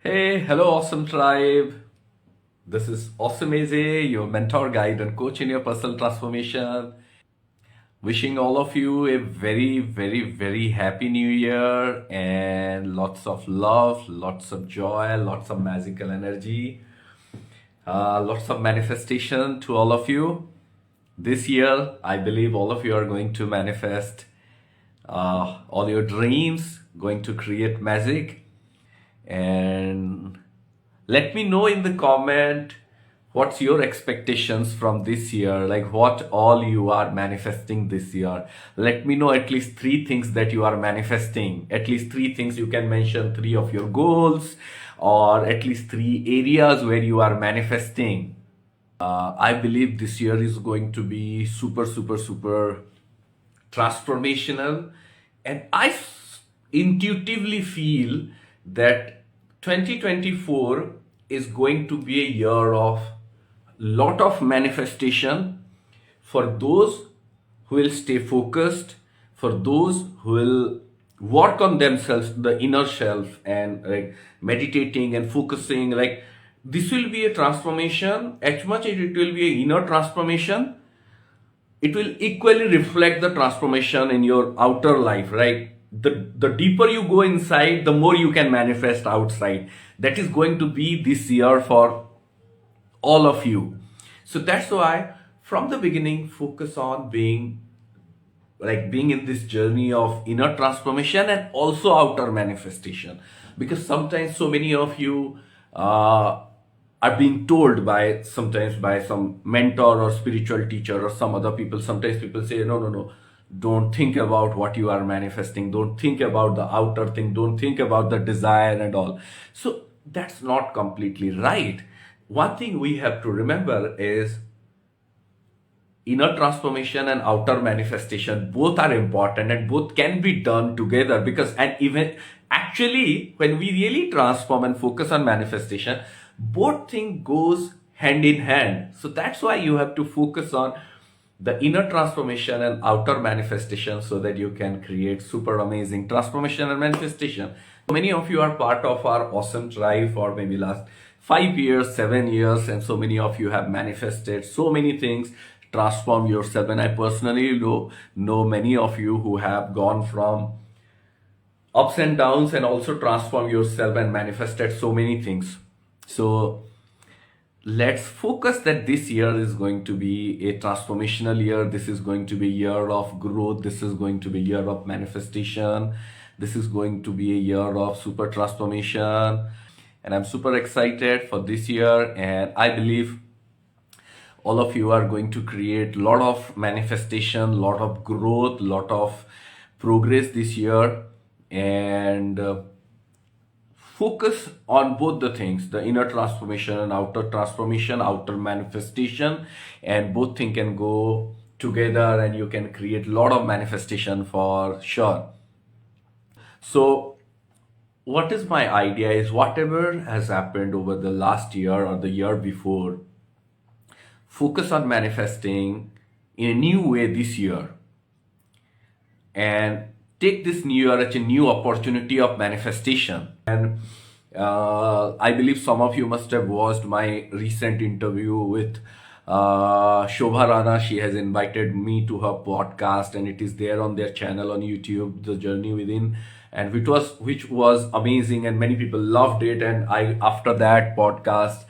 Hey, hello, awesome tribe. This is Awesome AZ, your mentor, guide, and coach in your personal transformation. Wishing all of you a very, very, very happy new year and lots of love, lots of joy, lots of magical energy, lots of manifestation to all of you. This year, I believe all of you are going to manifest all your dreams, going to create magic, and let me know in the comment what's your expectations from this year, like what all you are manifesting this year. Let me know at least three things that you are manifesting, at least three things. You can mention three of your goals or at least three areas where you are manifesting. I believe this year is going to be super, super, super transformational, and intuitively feel that 2024 is going to be a year of lot of manifestation for those who will stay focused, for those who will work on themselves, the inner self, and like meditating and focusing. Like, this will be a transformation as much as it will be an inner transformation, it will equally reflect the transformation in your outer life, right? The deeper you go inside, the more you can manifest outside. That is going to be this year for all of you. So that's why from the beginning, focus on being in this journey of inner transformation and also outer manifestation, because sometimes so many of you are being told by sometimes by some mentor or spiritual teacher or some other people. Sometimes people say, no, no, no, don't think about what you are manifesting, don't think about the outer thing, don't think about the desire and all. So that's not completely right. One thing we have to remember is inner transformation and outer manifestation both are important and both can be done together, because and even actually when we really transform and focus on manifestation, both thing goes hand in hand. So that's why you have to focus on the inner transformation and outer manifestation so that you can create super amazing transformation and manifestation. Many of you are part of our awesome tribe for maybe last 5 years, 7 years, and so many of you have manifested so many things, transform yourself. And I personally know many of you who have gone from ups and downs and also transform yourself and manifested so many things. So let's focus that this year is going to be a transformational year. This is going to be a year of growth. This is going to be a year of manifestation. This is going to be a year of super transformation. And I'm super excited for this year. And I believe all of you are going to create a lot of manifestation, lot of growth, lot of progress this year. And focus on both the things, the inner transformation and outer transformation, outer manifestation, and both things can go together and you can create a lot of manifestation for sure. So what is my idea is, whatever has happened over the last year or the year before, focus on manifesting in a new way this year, and take this new year as a new opportunity of manifestation. And I believe some of you must have watched my recent interview with Shobha Rana. She has invited me to her podcast, and it is there on their channel on YouTube, The Journey Within, and which was amazing, and many people loved it. And I, after that podcast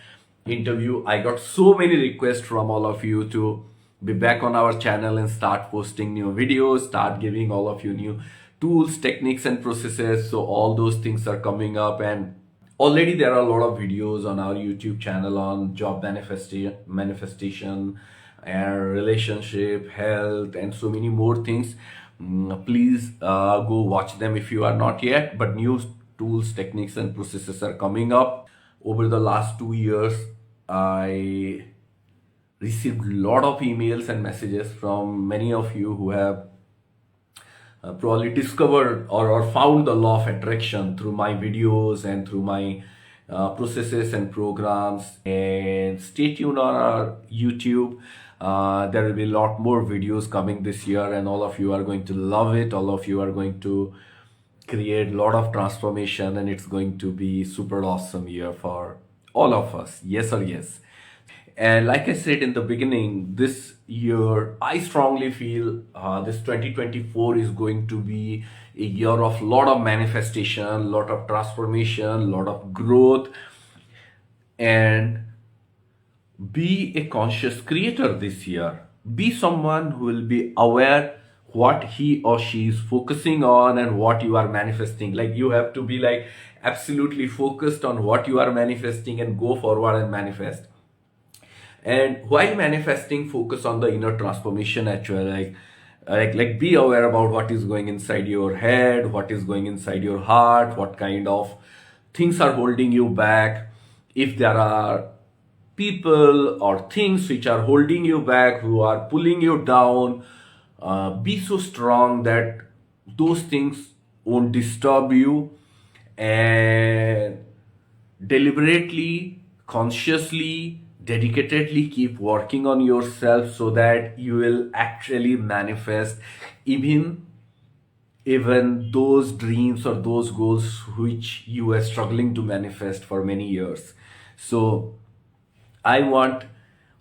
interview, I got so many requests from all of you to be back on our channel and start posting new videos, start giving all of you new tools, techniques, and processes. So all those things are coming up, and already there are a lot of videos on our YouTube channel on job manifestation and relationship, health, and so many more things. Please go watch them if you are not yet. But new tools, techniques, and processes are coming up. Over the last 2 years, I received a lot of emails and messages from many of you who have probably discovered or found the law of attraction through my videos and through my processes and programs. And stay tuned on our YouTube. There will be a lot more videos coming this year, and all of you are going to love it. All of you are going to create a lot of transformation, and it's going to be super awesome year for all of us. Yes or yes? And like I said in the beginning, this year, I strongly feel this 2024 is going to be a year of lot of manifestation, lot of transformation, lot of growth, and be a conscious creator this year. Be someone who will be aware what he or she is focusing on and what you are manifesting. Like you have to be like absolutely focused on what you are manifesting and go forward and manifest. And while manifesting, focus on the inner transformation as well. Like be aware about what is going inside your head, what is going inside your heart, what kind of things are holding you back. If there are people or things which are holding you back, who are pulling you down, be so strong that those things won't disturb you, and deliberately, consciously, dedicatedly keep working on yourself so that you will actually manifest even those dreams or those goals which you were struggling to manifest for many years. So I want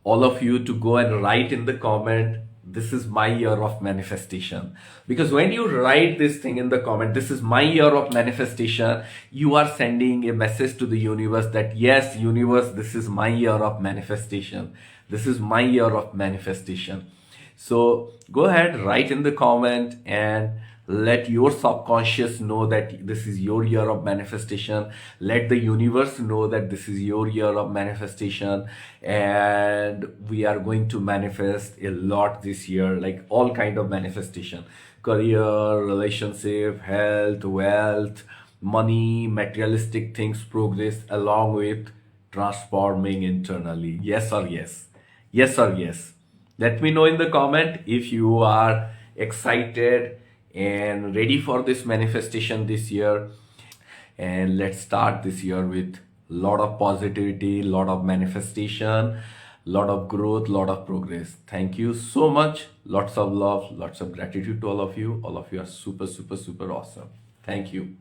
all of you to go and write in the comment, this is my year of manifestation. Because when you write this thing in the comment, this is my year of manifestation, you are sending a message to the universe that yes, universe, this is my year of manifestation. This is my year of manifestation. So go ahead, write in the comment and let your subconscious know that this is your year of manifestation. Let the universe know that this is your year of manifestation, and we are going to manifest a lot this year, like all kind of manifestation: career, relationship, health, wealth, money, materialistic things, progress, along with transforming internally. Yes or yes? Yes or yes? Let me know in the comment if you are excited and ready for this manifestation this year. And let's start this year with lot of positivity, lot of manifestation, lot of growth, lot of progress. Thank you so much. Lots of love, lots of gratitude to all of you. All of you are super, super, super awesome. Thank you.